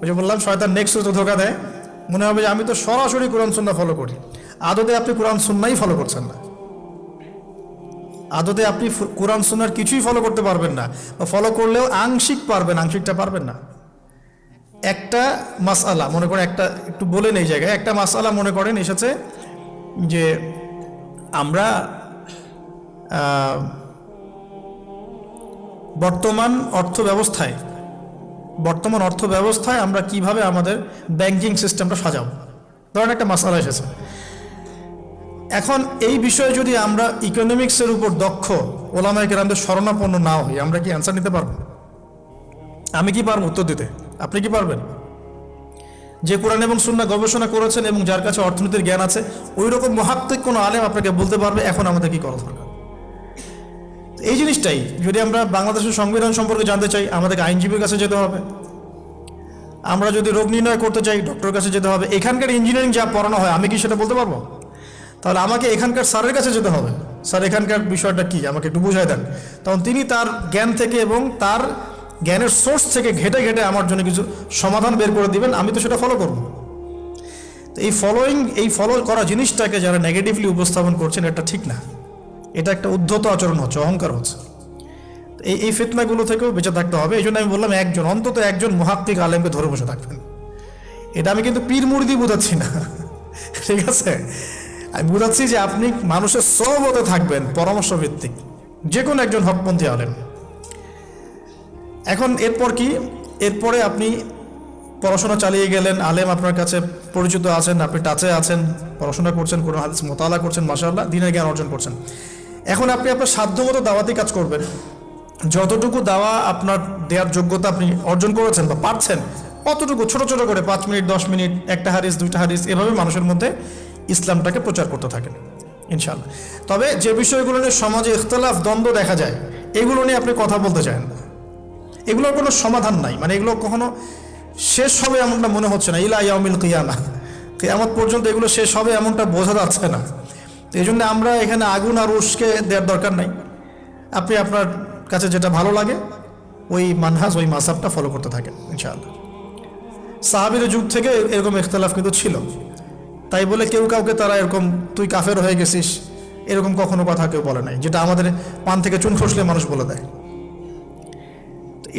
ওই যে বললাম শয়তান নেক্সট তো ধোকা দেয়, মনে হবে যে আমি তো সরাসরি কোরআন সুন্নাহ ফলো করি, আদতে আপনি কোরআন সুন্নাহই ফলো করছেন না। আদতে আপনি কোরআন সুন্নাহর কিছুই ফলো করতে পারবেন না, বা ফলো করলেও আংশিক পারবেন, আংশিকটা পারবেন না। একটা মাসআলা মনে করেন, একটা একটু বলেন এই জায়গায়, একটা মাসআলা মনে করেন এসেছে যে আমরা বর্তমান অর্থ ব্যবস্থায় আমরা কিভাবে আমাদের ব্যাংকিং সিস্টেমটা সাজাবো, ধরেন একটা মাসআলা এসেছে। এখন এই বিষয়ে যদি আমরা ইকোনমিক্সের উপর দক্ষ ওলামায়ে কেরামদের শরণাপন্ন না হই, আমরা কি অ্যান্সার নিতে পারবো? আমি কি পারবো উত্তর দিতে? আপনি কি পারবেন? যে কোরআন এবং সুন্নাহ গবেষণা করেছেন এবং যার কাছে অর্থনীতির জ্ঞান আছে, ওই রকম মুহাক্কিক কোনো আলেম আপনাকে বলতে পারবে এখন আমাদের কি করা দরকার। এই জিনিসটাই যদি আমরা বাংলাদেশের সংবিধান সম্পর্কে জানতে চাই, আমাদেরকে আইনজীবীর কাছে যেতে হবে। আমরা যদি রোগ নির্ণয় করতে চাই, ডক্টরের কাছে যেতে হবে। এখানকার ইঞ্জিনিয়ারিং যা পড়ানো হয় আমি কি সেটা বলতে পারবো? তাহলে আমাকে এখানকার স্যারের কাছে যেতে হবে, স্যার এখানকার বিষয়টা কি আমাকে একটু বুঝাই দেন। তখন তিনি তার জ্ঞান থেকে এবং তার জ্ঞানের সোর্স থেকে ঘেটে ঘেটে আমার জন্য কিছু সমাধান বের করে দিবেন, আমি তো সেটা ফলো করব। তো এই ফলো করা জিনিসটাকে যারা নেগেটিভলি উপস্থাপন করছেন, এটা ঠিক না, এটা একটা উদ্ধত আচরণ হচ্ছে, অহংকার হচ্ছে। এই ফিতনাগুলো থেকেও বেঁচে থাকতে হবে। এই জন্য আমি বললাম অন্তত একজন মুহাক্কিক আলেমকে ধরে বসে থাকবেন। এটা আমি কিন্তু পীর মুরিদি বোঝাচ্ছি না, ঠিক আছে? আমি বোঝাচ্ছি যে আপনি মানুষের সহবতে থাকবেন, পরামর্শ ভিত্তিক, যে কোনো একজন হকপন্থী আলেম। এখন এরপর কি? এরপরে আপনি পড়াশোনা চালিয়ে গেলেন, আলেম আপনার কাছে পরিচিত আছেন, আপনি টাচে আছেন, পড়াশোনা করছেন, কোরআন হাদিস মোতালা করছেন, মাশাআল্লাহ দ্বীনের জ্ঞান অর্জন করছেন। এখন আপনি আপনার সাধ্যমতো দাওয়াতি কাজ করবেন। যতটুকু দাওয়া আপনার দেওয়ার যোগ্যতা আপনি অর্জন করেছেন বা পারছেন, অতটুকু ছোট ছোট করে 5 মিনিট 10 মিনিট, একটা হাদিস 2টা হাদিস, এভাবে মানুষের মধ্যে ইসলামটাকে প্রচার করতে থাকেন ইনশাআল্লাহ। তবে যে বিষয়গুলো নিয়ে সমাজে ইখতিলাফ দ্বন্দ্ব দেখা যায়, এগুলো নিয়ে আপনি কথা বলতে চান না। এগুলোর কোনো সমাধান নাই, মানে এগুলো কখনো শেষ হবে এমনটা মনে হচ্ছে না। ইলা ইয়াউমিল কিয়ামা, কিয়ামত পর্যন্ত এগুলো শেষ হবে এমনটা বোঝা যাচ্ছে না। এই জন্য আমরা এখানে আগুন আর উস্কে দেওয়ার দরকার নাই। আপনি আপনার কাছে যেটা ভালো লাগে ওই মানহাজ, ওই মাযহাবটা ফলো করতে থাকেন ইনশাআল্লাহ। সাহাবীর যুগ থেকে এরকম ইখতিলাফ কিন্তু ছিল, তাই বলে কেউ কাউকে তারা এরকম তুই কাফের হয়ে গেছিস এরকম কখনো কথা কেউ বলে নাই, যেটা আমাদের পান থেকে চুন খসলে মানুষ বলে দেয়।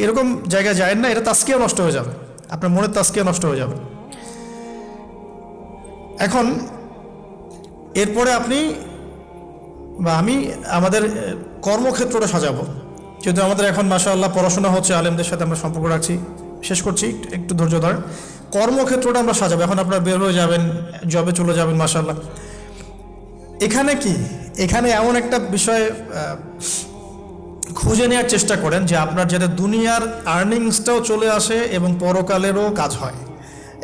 এরকম জায়গায় যায় না, এটা তাস্কিয়া নষ্ট হয়ে যাবে, আপনার মনের তাস্কিয়া নষ্ট হয়ে যাবে। এখন এরপরে আপনি বা আমি আমাদের কর্মক্ষেত্রটা সাজাবো। যেহেতু আমাদের এখন মাশাআল্লাহ পড়াশোনা হচ্ছে, আলেমদের সাথে আমরা সম্পর্ক রাখছি, শেষ করছি, একটু ধৈর্য ধরেন। কর্মক্ষেত্রটা আমরা সাজাবো। এখন আপনারা বের হয়ে যাবেন, জবে চলে যাবেন মাশাআল্লাহ। এখানে কি, এখানে এমন একটা বিষয় খুঁজে নেওয়ার চেষ্টা করেন যে আপনার যাতে দুনিয়ার আর্নিংসটাও চলে আসে এবং পরকালেরও কাজ হয়।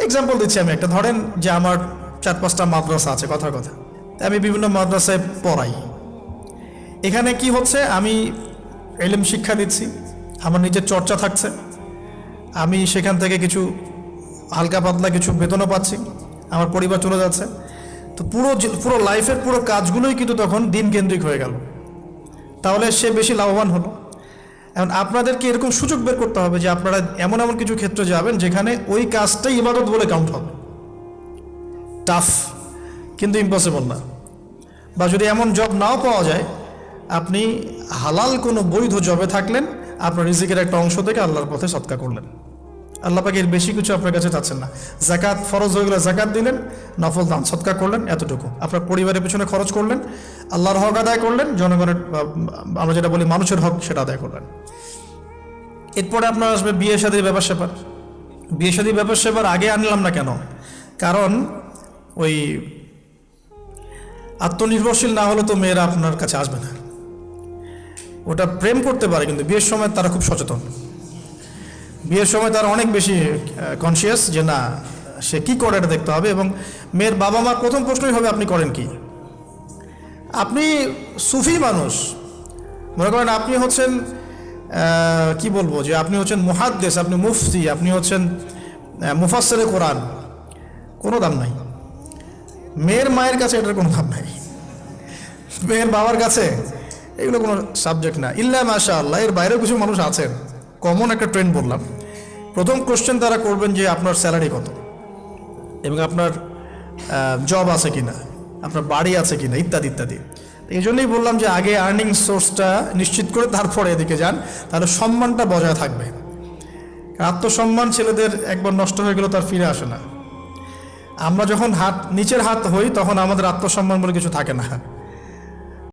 এক্সাম্পল দিচ্ছি আমি একটা, ধরেন যে আমার 4-5টা মাদ্রাসা আছে, কথার কথা, আমি বিভিন্ন মাদ্রাসায় পড়াই। এখানে কি হচ্ছে, আমি ইলম শিক্ষা দিচ্ছি, আমার নিজের চর্চা থাকছে, আমি সেখান থেকে কিছু হালকা পাতলা কিছু বেতনও পাচ্ছি, আমার পরিবার চলে যাচ্ছে। তো পুরো লাইফের পুরো কাজগুলোই কিন্তু তখন দিন কেন্দ্রিক হয়ে গেল, তাহলে সে বেশি লাভবান হলো। এখন আপনাদেরকে এরকম সুযোগ বের করতে হবে যে আপনারা এমন এমন কিছু ক্ষেত্রে যাবেন যেখানে ওই কাজটাই ইবাদত বলে কাউন্ট হবে। টাফ কিন্তু ইম্পসিবল না। বা যদি এমন জব নাও পাওয়া যায়, আপনি হালাল কোনো বৈধ জবে থাকলেন, আপনার রিজিকের একটা অংশ থেকে আল্লাহর পথে সদকা করলেন। আল্লাহ পাক এর বেশি কিছু আপনার কাছে চাচ্ছেন না। যাকাত ফরজ হয়ে গেলে যাকাত দিলেন, নফল দান সদকা করলেন, এতটুকু আপনার পরিবারের পেছনে খরচ করলেন, আল্লাহর হক আদায় করলেন, জনগণের আমরা যেটা বলি মানুষের হক সেটা আদায় করলেন। এরপরে আপনার আসবে বিয়ে শাদীর ব্যাপার স্যাপার। বিয়ে শাদীর ব্যাপার স্যাপার আগে আনলাম না কেন? কারণ ওই আত্মনির্ভরশীল না হলে তো মেয়েরা আপনার কাছে আসবে না। ওটা প্রেম করতে পারে, কিন্তু বিয়ের সময় তারা খুব সচেতন। বিয়ের সময় তারা অনেক বেশি কনসিয়াস যে না, সে কি করে এটা দেখতে হবে। এবং মেয়ের বাবা মার প্রথম প্রশ্নই হবে আপনি করেন কি। আপনি সুফি মানুষ, মনে করেন আপনি হচ্ছেন কি বলবো, যে আপনি হচ্ছেন মুহাদ্দিস, আপনি মুফতি, আপনি হচ্ছেন মুফাসসিরে কোরআন, কোনো দাম নাই। মেয়ের মায়ের কাছে এটার কোনো দাম নাই, মেয়ের বাবার কাছে এগুলো কোনো সাবজেক্ট না। ইল্লা মাশাআল্লাহ, এর বাইরেও কিছু মানুষ আছেন, কমন একটা ট্রেন্ড বললাম, প্রথম কোশ্চেন তারা করবেন যে আপনার স্যালারি কত এবং আপনার জব আছে কিনা, আপনার বাড়ি আছে কিনা, ইত্যাদি ইত্যাদি। এই জন্যই বললাম যে আগে আর্নিং সোর্সটা নিশ্চিত করে তারপরে এদিকে যান, তাহলে সম্মানটা বজায় থাকবে। আত্মসম্মান ছেলেদের একবার নষ্ট হয়ে গেল তার ফিরে আসে না। আমরা যখন নিচের হাত হই তখন আমাদের আত্মসম্মান বলে কিছু থাকে না।